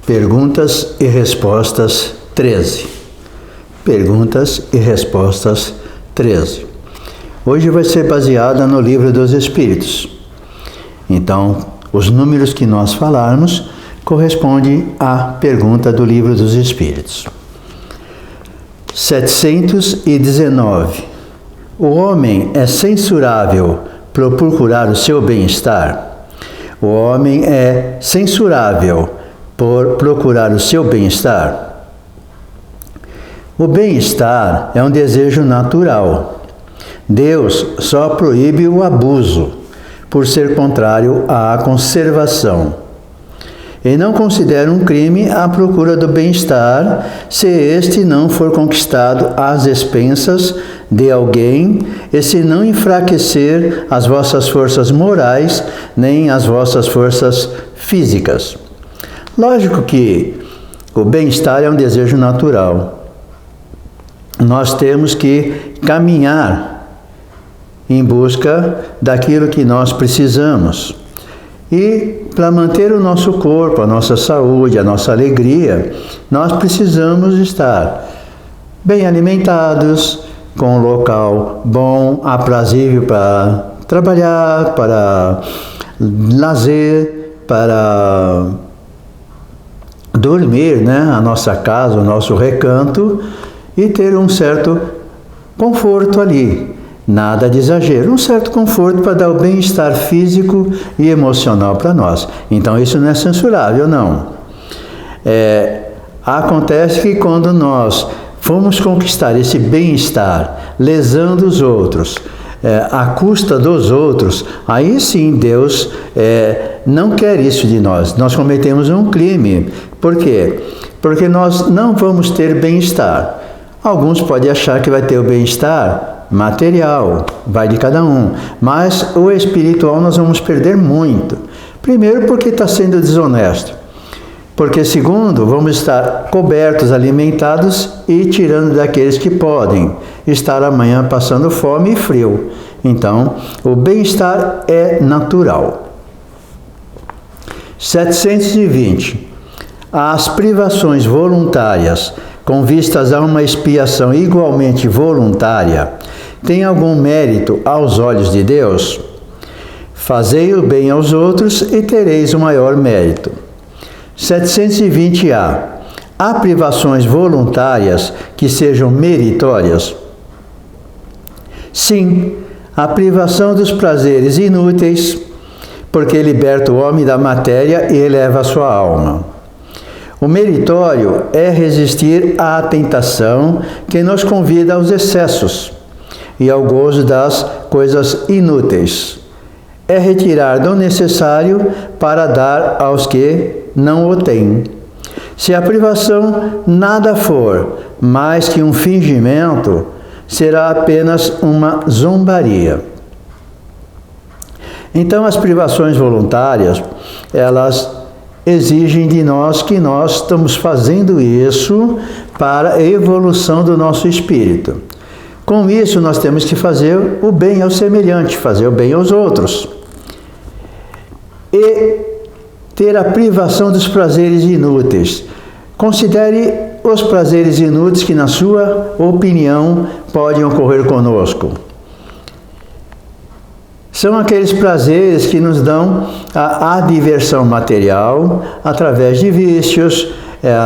Perguntas e respostas 13. Perguntas e respostas 13. Hoje vai ser baseada no Livro dos Espíritos. Então, os números que nós falarmos correspondem à pergunta do Livro dos Espíritos. 719. O homem é censurável por procurar o seu bem-estar? O homem é censurável por procurar o seu bem-estar? O bem-estar é um desejo natural. Deus só proíbe o abuso, por ser contrário à conservação. E não considera um crime a procura do bem-estar, se este não for conquistado às expensas de alguém e se não enfraquecer as vossas forças morais, nem as vossas forças físicas. Lógico que o bem-estar é um desejo natural. Nós temos que caminhar em busca daquilo que nós precisamos. E para manter o nosso corpo, a nossa saúde, a nossa alegria, nós precisamos estar bem alimentados, com um local bom, aprazível para trabalhar, para lazer, para dormir, a nossa casa, o nosso recanto, e ter um certo conforto ali. Nada de exagero, um certo conforto para dar o bem-estar físico e emocional para nós. Então isso não é censurável, não. Acontece que quando nós formos conquistar esse bem-estar, lesando os outros, à custa dos outros, aí sim Deus não quer isso de nós. Nós cometemos um crime. Por quê? Porque nós não vamos ter bem-estar. Alguns podem achar que vai ter o bem-estar material, vai de cada um, mas o espiritual nós vamos perder muito. Primeiro, porque está sendo desonesto, porque segundo, vamos estar cobertos, alimentados e tirando daqueles que podem estar amanhã passando fome e frio. Então, o bem-estar é natural. 720. As privações voluntárias com vistas a uma expiação igualmente voluntária, tem algum mérito aos olhos de Deus? Fazei o bem aos outros e tereis o maior mérito. 720A. Há privações voluntárias que sejam meritórias? Sim, a privação dos prazeres inúteis, porque liberta o homem da matéria e eleva a sua alma. O meritório é resistir à tentação que nos convida aos excessos e ao gozo das coisas inúteis. É retirar do necessário para dar aos que não o têm. Se a privação nada for mais que um fingimento, será apenas uma zombaria. Então, as privações voluntárias, elas exigem de nós que nós estamos fazendo isso para a evolução do nosso espírito. Com isso, nós temos que fazer o bem ao semelhante, fazer o bem aos outros. E ter a privação dos prazeres inúteis. Considere os prazeres inúteis que, na sua opinião, podem ocorrer conosco. São aqueles prazeres que nos dão a diversão material através de vícios,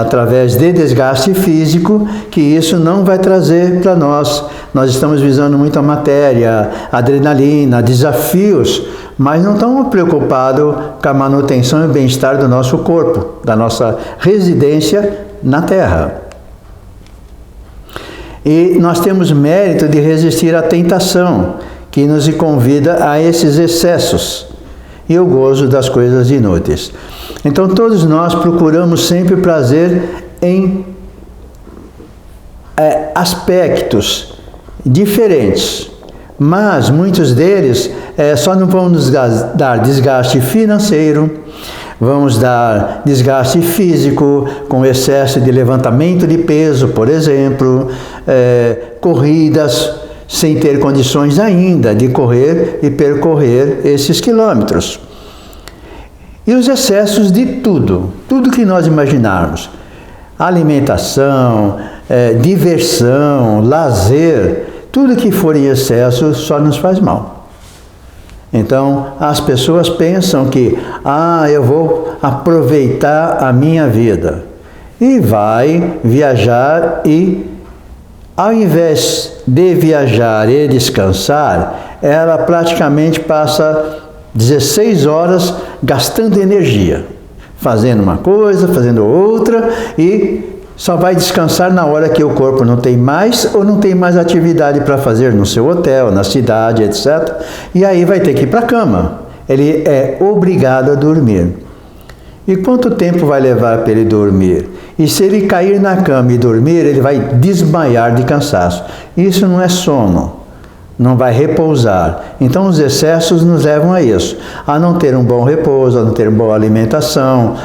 através de desgaste físico, que isso não vai trazer para nós. Nós estamos visando muito a matéria, a adrenalina, desafios, mas não estamos preocupados com a manutenção e bem-estar do nosso corpo, da nossa residência na Terra. E nós temos mérito de resistir à tentação, que nos convida a esses excessos e o gozo das coisas inúteis. Então, todos nós procuramos sempre prazer em aspectos diferentes, mas muitos deles só não vão nos dar desgaste financeiro, vamos dar desgaste físico, com excesso de levantamento de peso, por exemplo, corridas, sem ter condições ainda de correr e percorrer esses quilômetros. E os excessos de tudo, tudo que nós imaginarmos. Alimentação, diversão, lazer, tudo que for em excesso só nos faz mal. Então, as pessoas pensam que, eu vou aproveitar a minha vida. E vai viajar e, ao invés de viajar e descansar, ela praticamente passa 16 horas gastando energia, fazendo uma coisa, fazendo outra, e só vai descansar na hora que o corpo não tem mais ou não tem mais atividade para fazer no seu hotel, na cidade, etc. E aí vai ter que ir para a cama. Ele é obrigado a dormir. E quanto tempo vai levar para ele dormir? E se ele cair na cama e dormir, ele vai desmaiar de cansaço. Isso não é sono, não vai repousar. Então os excessos nos levam a isso, a não ter um bom repouso, a não ter uma boa alimentação,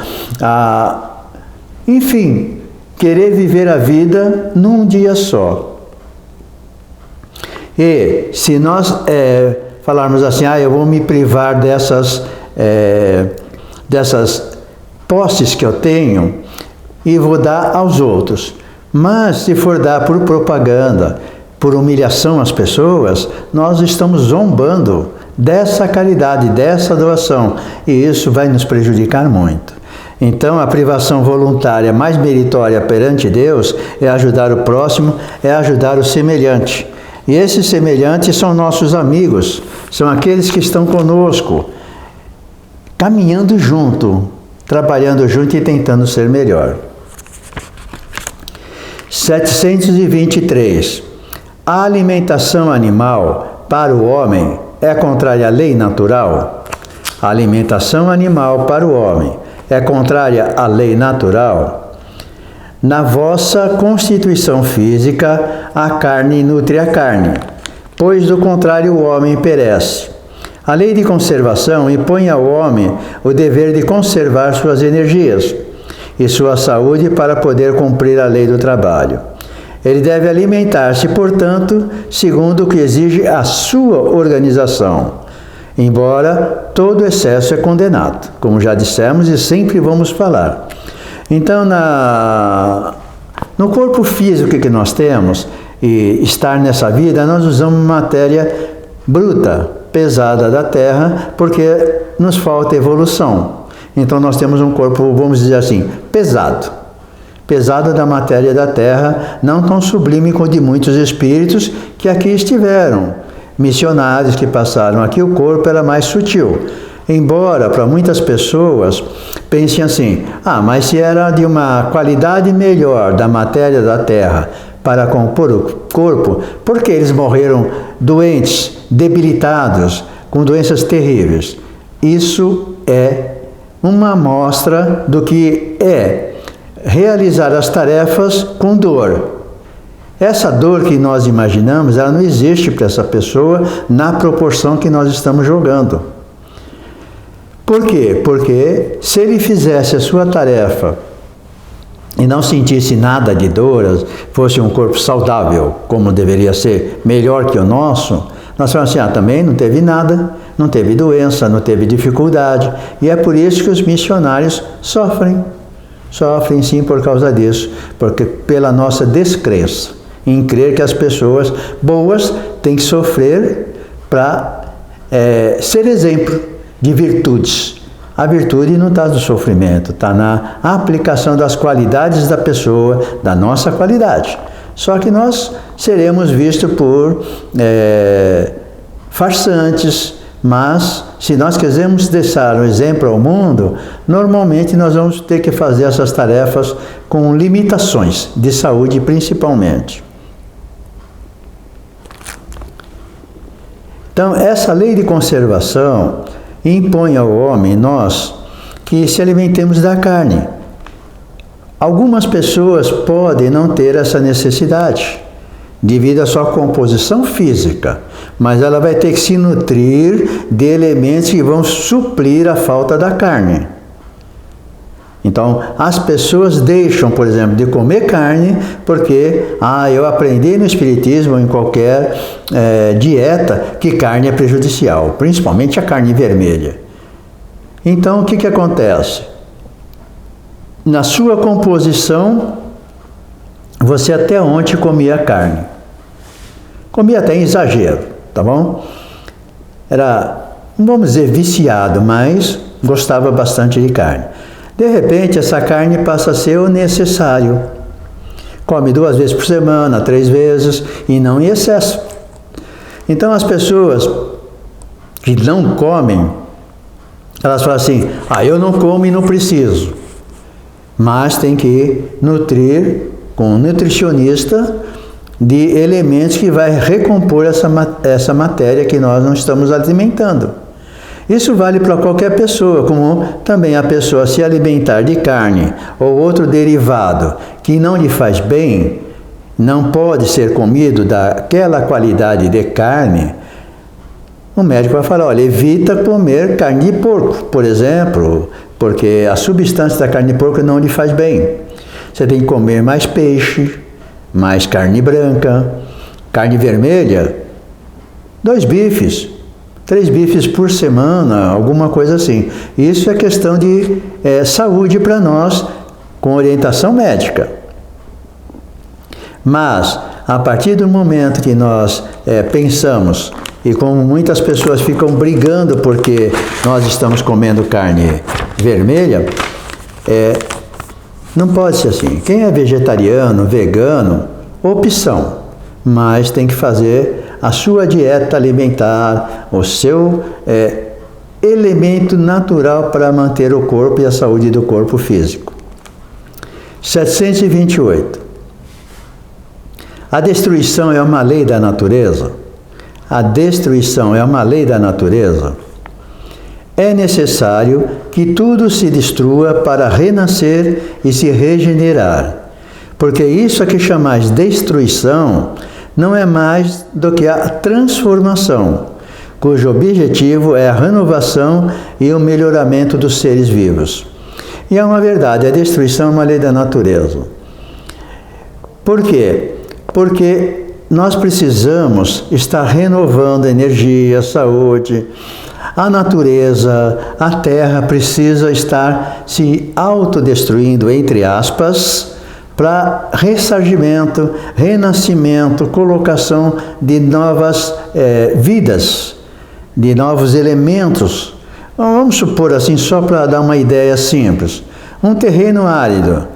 enfim, querer viver a vida num dia só. E se nós falarmos assim, eu vou me privar dessas posses que eu tenho e vou dar aos outros. Mas se for dar por propaganda, por humilhação às pessoas, nós estamos zombando dessa caridade, dessa doação, e isso vai nos prejudicar muito. Então, a privação voluntária mais meritória perante Deus é ajudar o próximo, é ajudar o semelhante. E esses semelhantes são nossos amigos, são aqueles que estão conosco, caminhando junto, trabalhando junto e tentando ser melhor. 723. A alimentação animal para o homem é contrária à lei natural? A alimentação animal para o homem é contrária à lei natural? Na vossa constituição física, a carne nutre a carne, pois do contrário o homem perece. A lei de conservação impõe ao homem o dever de conservar suas energias e sua saúde para poder cumprir a lei do trabalho. Ele deve alimentar-se, portanto, segundo o que exige a sua organização, embora todo excesso é condenado, como já dissemos e sempre vamos falar. Então, no corpo físico que nós temos, e estar nessa vida, nós usamos matéria bruta, pesada da Terra, porque nos falta evolução. Então, nós temos um corpo, vamos dizer assim, pesado. Pesado da matéria da Terra, não tão sublime como de muitos espíritos que aqui estiveram. Missionários que passaram aqui, o corpo era mais sutil. Embora, para muitas pessoas, pensem assim, mas se era de uma qualidade melhor da matéria da Terra para compor o corpo, por que eles morreram doentes, debilitados, com doenças terríveis? Isso é uma amostra do que é realizar as tarefas com dor. Essa dor que nós imaginamos, ela não existe para essa pessoa na proporção que nós estamos jogando. Por quê? Porque se ele fizesse a sua tarefa e não sentisse nada de dor, fosse um corpo saudável, como deveria ser, melhor que o nosso, nós falamos assim, também não teve nada, não teve doença, não teve dificuldade. E é por isso que os missionários sofrem. Sofrem sim por causa disso, porque pela nossa descrença em crer que as pessoas boas têm que sofrer para ser exemplo de virtudes. A virtude não está no sofrimento, está na aplicação das qualidades da pessoa, da nossa qualidade. Só que nós seremos vistos por farsantes, mas se nós quisermos deixar um exemplo ao mundo, normalmente nós vamos ter que fazer essas tarefas com limitações de saúde principalmente. Então, essa lei de conservação impõe ao homem, nós, que se alimentemos da carne. Algumas pessoas podem não ter essa necessidade, devido à sua composição física, mas ela vai ter que se nutrir de elementos que vão suprir a falta da carne. Então, as pessoas deixam, por exemplo, de comer carne porque, eu aprendi no Espiritismo ou em qualquer dieta que carne é prejudicial, principalmente a carne vermelha. Então, o que acontece? Na sua composição, você até ontem comia carne. Comia até em exagero, tá bom? Era, não vamos dizer viciado, mas gostava bastante de carne. De repente, essa carne passa a ser o necessário. Come 2 vezes por semana, 3 vezes, e não em excesso. Então, as pessoas que não comem, elas falam assim, eu não como e não preciso. Mas tem que nutrir com um nutricionista de elementos que vai recompor essa matéria que nós não estamos alimentando. Isso vale para qualquer pessoa, como também a pessoa se alimentar de carne ou outro derivado que não lhe faz bem, não pode ser comido daquela qualidade de carne. O médico vai falar, olha, evita comer carne de porco, por exemplo, porque a substância da carne de porco não lhe faz bem. Você tem que comer mais peixe, mais carne branca, carne vermelha, 2 bifes, 3 bifes por semana, alguma coisa assim. Isso é questão de saúde para nós, com orientação médica. Mas, a partir do momento que nós pensamos, e como muitas pessoas ficam brigando porque nós estamos comendo carne vermelha, não pode ser assim. Quem é vegetariano, vegano, opção, mas tem que fazer a sua dieta alimentar, o seu elemento natural para manter o corpo e a saúde do corpo físico. 728. A destruição é uma lei da natureza? A destruição é uma lei da natureza? É necessário que tudo se destrua para renascer e se regenerar, porque isso a que chamais destruição não é mais do que a transformação, cujo objetivo é a renovação e o melhoramento dos seres vivos. E é uma verdade, a destruição é uma lei da natureza. Por quê? Porque nós precisamos estar renovando a energia, a saúde. A natureza, a terra precisa estar se autodestruindo, entre aspas, para ressarcimento, renascimento, colocação de novas vidas, de novos elementos. Vamos supor assim, só para dar uma ideia simples. Um terreno árido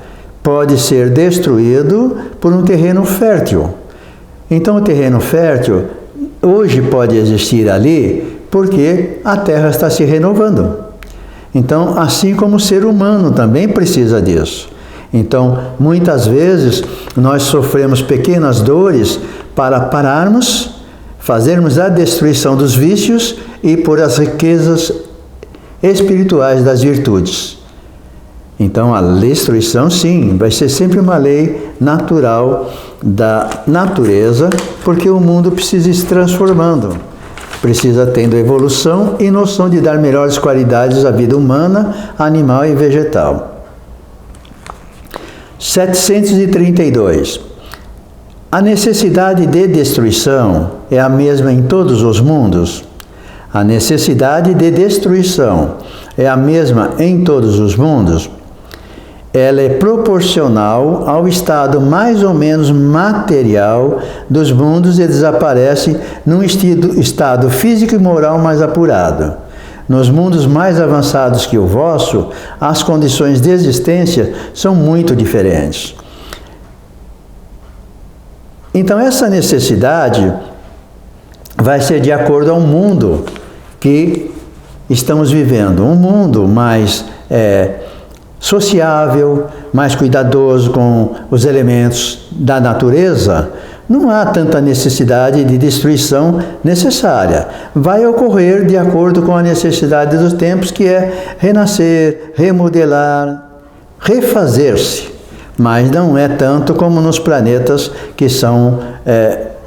pode ser destruído por um terreno fértil. Então, o terreno fértil hoje pode existir ali porque a terra está se renovando. Então, assim como o ser humano também precisa disso. Então, muitas vezes, nós sofremos pequenas dores para pararmos, fazermos a destruição dos vícios e por as riquezas espirituais das virtudes. Então, a destruição, sim, vai ser sempre uma lei natural da natureza, porque o mundo precisa ir se transformando. Precisa tendo evolução e noção de dar melhores qualidades à vida humana, animal e vegetal. 732. A necessidade de destruição é a mesma em todos os mundos? A necessidade de destruição é a mesma em todos os mundos? Ela é proporcional ao estado mais ou menos material dos mundos e desaparece num estado físico e moral mais apurado. Nos mundos mais avançados que o vosso, as condições de existência são muito diferentes. Então, essa necessidade vai ser de acordo ao mundo que estamos vivendo. Um mundo mais sociável, mais cuidadoso com os elementos da natureza, não há tanta necessidade de destruição necessária. Vai ocorrer de acordo com a necessidade dos tempos, que é renascer, remodelar, refazer-se. Mas não é tanto como nos planetas que são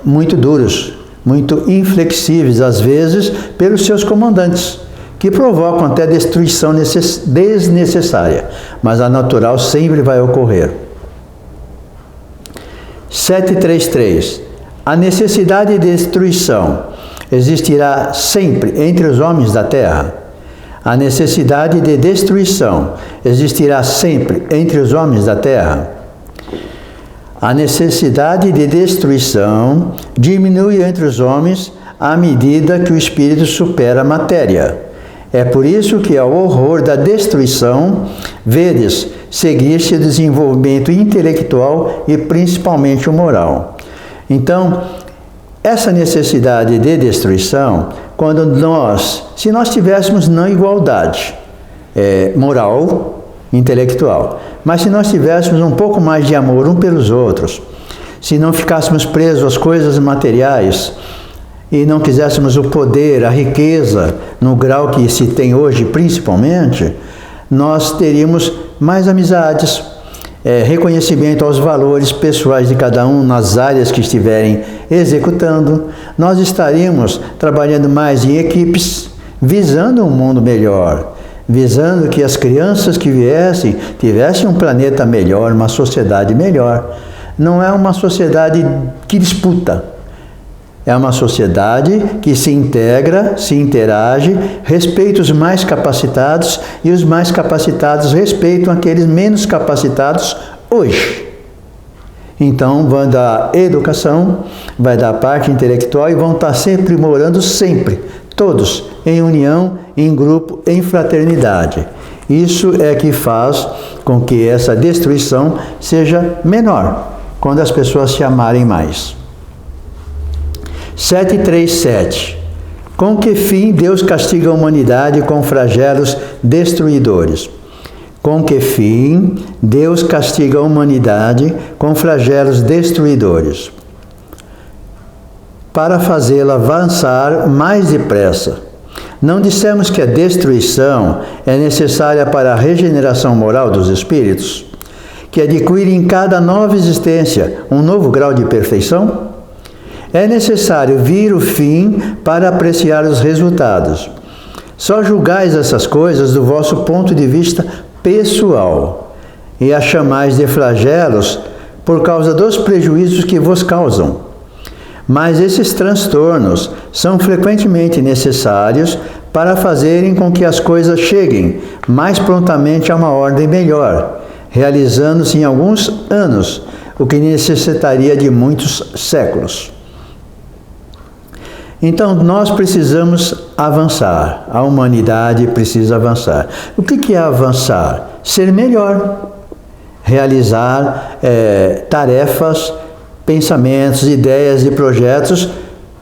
muito duros, muito inflexíveis, às vezes, pelos seus comandantes, que provocam até destruição desnecessária, mas a natural sempre vai ocorrer. 733. A necessidade de destruição existirá sempre entre os homens da terra? A necessidade de destruição existirá sempre entre os homens da terra. A necessidade de destruição diminui entre os homens à medida que o espírito supera a matéria. É por isso que ao horror da destruição, vedes seguir-se o desenvolvimento intelectual e principalmente o moral. Então, essa necessidade de destruição, se nós tivéssemos não igualdade moral, intelectual, mas se nós tivéssemos um pouco mais de amor um pelos outros, se não ficássemos presos às coisas materiais e não quiséssemos o poder, a riqueza, no grau que se tem hoje principalmente, nós teríamos mais amizades, reconhecimento aos valores pessoais de cada um nas áreas que estiverem executando, nós estaríamos trabalhando mais em equipes, visando um mundo melhor, visando que as crianças que viessem tivessem um planeta melhor, uma sociedade melhor. Não é uma sociedade que disputa, é uma sociedade que se integra, se interage, respeita os mais capacitados e os mais capacitados respeitam aqueles menos capacitados hoje. Então, vai dar educação, vai dar parte intelectual e vão estar sempre morando sempre, todos, em união, em grupo, em fraternidade. Isso é que faz com que essa destruição seja menor, quando as pessoas se amarem mais. 737. Com que fim Deus castiga a humanidade com flagelos destruidores? Com que fim Deus castiga a humanidade com flagelos destruidores? Para fazê-la avançar mais depressa. Não dissemos que a destruição é necessária para a regeneração moral dos espíritos, que adquirem em cada nova existência um novo grau de perfeição? É necessário vir o fim para apreciar os resultados. Só julgais essas coisas do vosso ponto de vista pessoal e a chamais de flagelos por causa dos prejuízos que vos causam. Mas esses transtornos são frequentemente necessários para fazerem com que as coisas cheguem mais prontamente a uma ordem melhor, realizando-se em alguns anos, o que necessitaria de muitos séculos. Então, nós precisamos avançar, a humanidade precisa avançar. O que é avançar? Ser melhor, realizar tarefas, pensamentos, ideias e projetos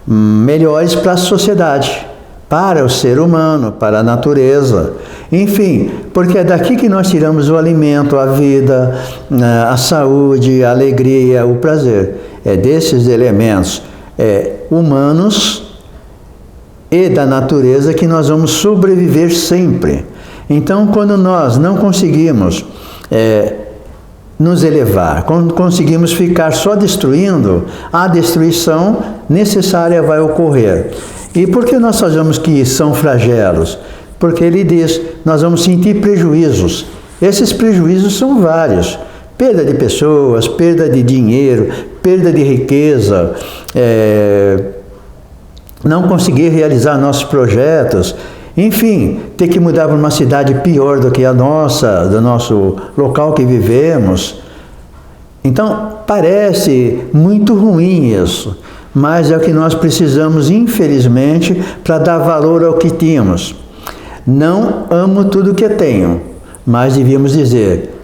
melhores para a sociedade, para o ser humano, para a natureza. Enfim, porque é daqui que nós tiramos o alimento, a vida, a saúde, a alegria, o prazer. É desses elementos humanos e da natureza que nós vamos sobreviver sempre. Então, quando nós não conseguimos nos elevar, quando conseguimos ficar só destruindo, a destruição necessária vai ocorrer. E por que nós fazemos que são flagelos? Porque ele diz, nós vamos sentir prejuízos. Esses prejuízos são vários. Perda de pessoas, perda de dinheiro, perda de riqueza, não conseguir realizar nossos projetos, enfim, ter que mudar para uma cidade pior do que a nossa, do nosso local que vivemos. Então, parece muito ruim isso, mas é o que nós precisamos, infelizmente, para dar valor ao que tínhamos. Não amo tudo que eu tenho, mas devíamos dizer,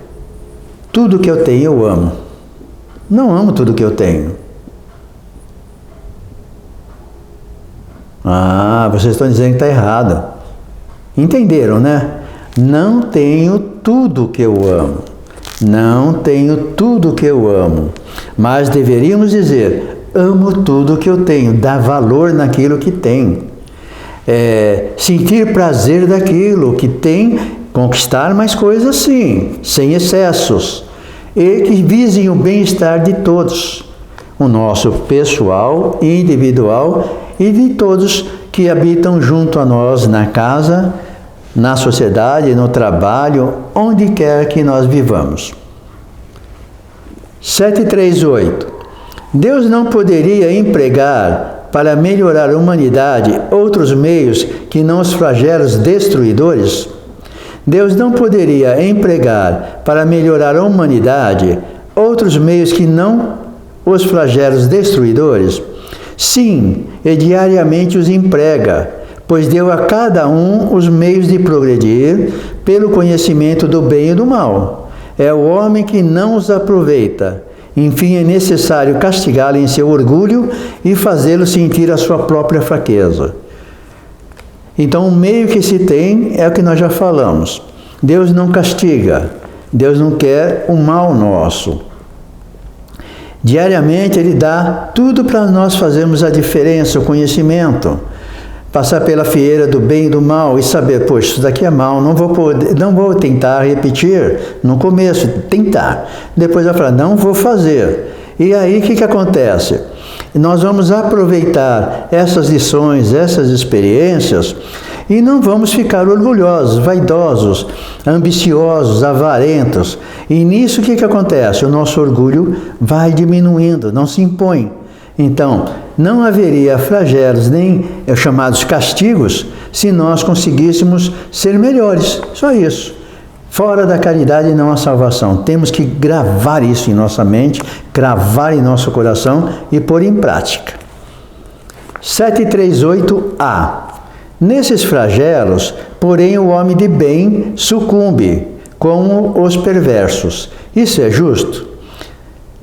tudo que eu tenho eu amo. Não amo tudo que eu tenho. Ah, vocês estão dizendo que está errado. Entenderam, né? Não tenho tudo que eu amo. Não tenho tudo que eu amo. Mas deveríamos dizer, amo tudo que eu tenho. Dar valor naquilo que tem. Sentir prazer daquilo que tem. Conquistar mais coisas sim, sem excessos. E que visem o bem-estar de todos. O nosso pessoal, individual e de todos que habitam junto a nós na casa, na sociedade, no trabalho, onde quer que nós vivamos. 738. Deus não poderia empregar para melhorar a humanidade outros meios que não os flagelos destruidores? Deus não poderia empregar para melhorar a humanidade outros meios que não os flagelos destruidores? Sim, e diariamente os emprega, pois deu a cada um os meios de progredir pelo conhecimento do bem e do mal. É o homem que não os aproveita. Enfim, é necessário castigá-lo em seu orgulho e fazê-lo sentir a sua própria fraqueza. Então, o meio que se tem é o que nós já falamos. Deus não castiga, Deus não quer o mal nosso. Diariamente Ele dá tudo para nós fazermos a diferença, o conhecimento. Passar pela fieira do bem e do mal e saber, poxa, isso daqui é mal, não vou tentar repetir no começo, tentar. Depois vai falar, não vou fazer. E aí o que acontece? Nós vamos aproveitar essas lições, essas experiências e não vamos ficar orgulhosos, vaidosos, ambiciosos, avarentos. E nisso o que acontece? O nosso orgulho vai diminuindo, não se impõe. Então, não haveria flagelos nem chamados castigos se nós conseguíssemos ser melhores. Só isso. Fora da caridade não há salvação. Temos que gravar isso em nossa mente, gravar em nosso coração e pôr em prática. 738A. Nesses flagelos, porém, o homem de bem sucumbe, como os perversos. Isso é justo?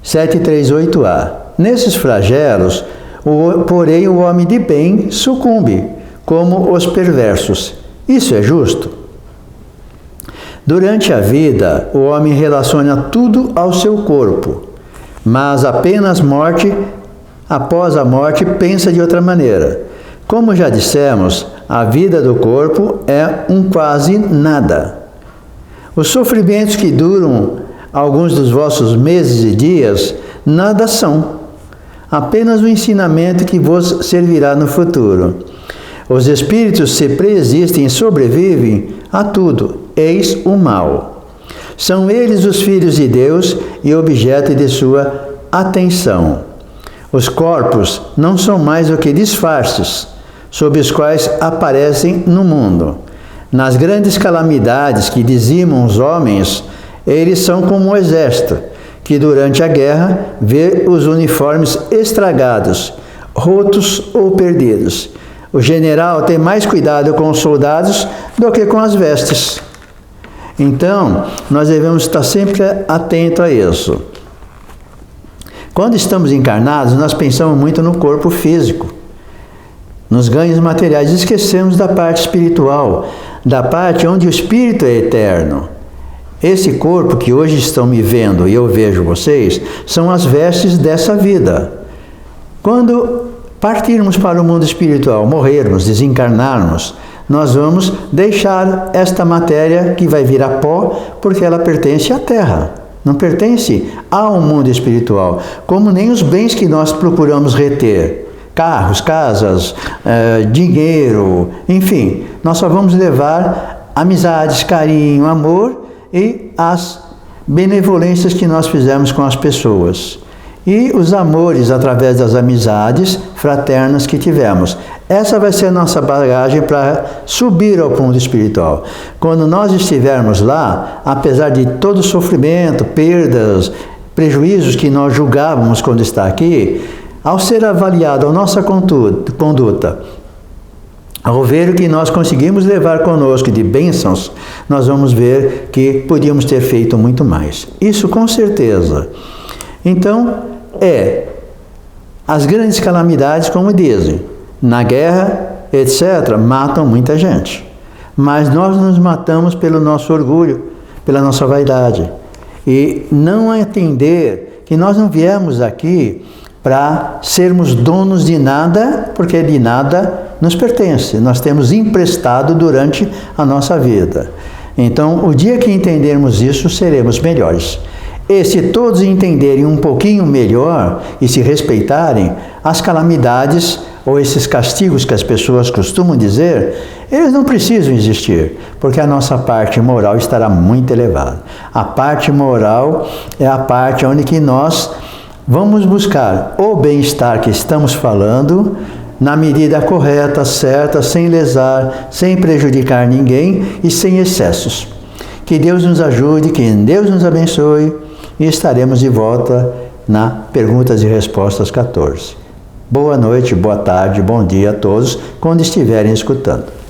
738A. Nesses flagelos, porém, o homem de bem sucumbe, como os perversos. Isso é justo? Durante a vida, o homem relaciona tudo ao seu corpo, mas apenas após a morte, pensa de outra maneira. Como já dissemos, a vida do corpo é um quase nada. Os sofrimentos que duram alguns dos vossos meses e dias, nada são. Apenas o ensinamento que vos servirá no futuro. Os espíritos se preexistem e sobrevivem a tudo, eis o mal. São eles os filhos de Deus e objeto de sua atenção. Os corpos não são mais do que disfarces, sob os quais aparecem no mundo. Nas grandes calamidades que dizimam os homens, eles são como um exército, que durante a guerra vê os uniformes estragados, rotos ou perdidos. O general tem mais cuidado com os soldados do que com as vestes. Então, nós devemos estar sempre atentos a isso. Quando estamos encarnados, nós pensamos muito no corpo físico, nos ganhos materiais, esquecemos da parte espiritual, da parte onde o espírito é eterno. Esse corpo que hoje estão me vendo e eu vejo vocês, são as vestes dessa vida. Quando partirmos para o mundo espiritual, morrermos, desencarnarmos, nós vamos deixar esta matéria que vai virar pó, porque ela pertence à terra, não pertence ao mundo espiritual, como nem os bens que nós procuramos reter, carros, casas, dinheiro, enfim, nós só vamos levar amizades, carinho, amor e as benevolências que nós fizemos com as pessoas. E os amores através das amizades fraternas que tivemos. Essa vai ser a nossa bagagem para subir ao mundo espiritual. Quando nós estivermos lá, apesar de todo o sofrimento, perdas, prejuízos que nós julgávamos quando está aqui, ao ser avaliada a nossa conduta, ao ver o que nós conseguimos levar conosco de bênçãos, nós vamos ver que podíamos ter feito muito mais. Isso com certeza. Então, as grandes calamidades, como dizem, na guerra, etc., matam muita gente. Mas nós nos matamos pelo nosso orgulho, pela nossa vaidade. E não entender que nós não viemos aqui para sermos donos de nada, porque de nada nos pertence. Nós temos emprestado durante a nossa vida. Então, o dia que entendermos isso, seremos melhores. E se todos entenderem um pouquinho melhor e se respeitarem, as calamidades ou esses castigos que as pessoas costumam dizer, eles não precisam existir, porque a nossa parte moral estará muito elevada. A parte moral é a parte onde que nós Vamos buscar o bem-estar que estamos falando na medida correta, certa, sem lesar, sem prejudicar ninguém e sem excessos. Que Deus nos ajude, que Deus nos abençoe e estaremos de volta na Perguntas e Respostas 14. Boa noite, boa tarde, bom dia a todos, quando estiverem escutando.